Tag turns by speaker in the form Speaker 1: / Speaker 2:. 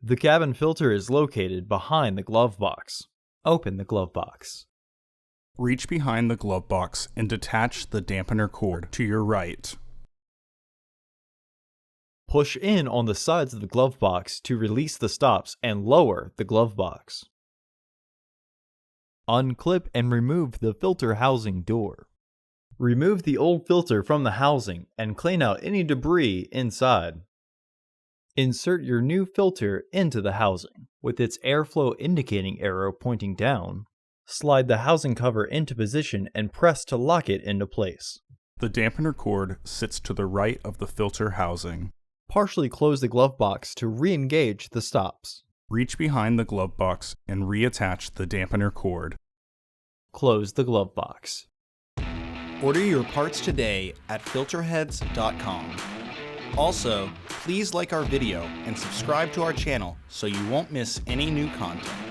Speaker 1: The cabin filter is located behind the glove box. Open the glove box.
Speaker 2: Reach behind the glove box and detach the dampener cord to your right.
Speaker 1: Push in on the sides of the glove box to release the stops and lower the glove box. Unclip and remove the filter housing door. Remove the old filter from the housing and clean out any debris inside. Insert your new filter into the housing. With its airflow indicating arrow pointing down, slide the housing cover into position and press to lock it into place.
Speaker 2: The dampener cord sits to the right of the filter housing.
Speaker 1: Partially close the glove box to re-engage the stops.
Speaker 2: Reach behind the glove box and reattach the dampener cord.
Speaker 1: Close the glove box.
Speaker 3: Order your parts today at filterheads.com. Also, please like our video and subscribe to our channel so you won't miss any new content.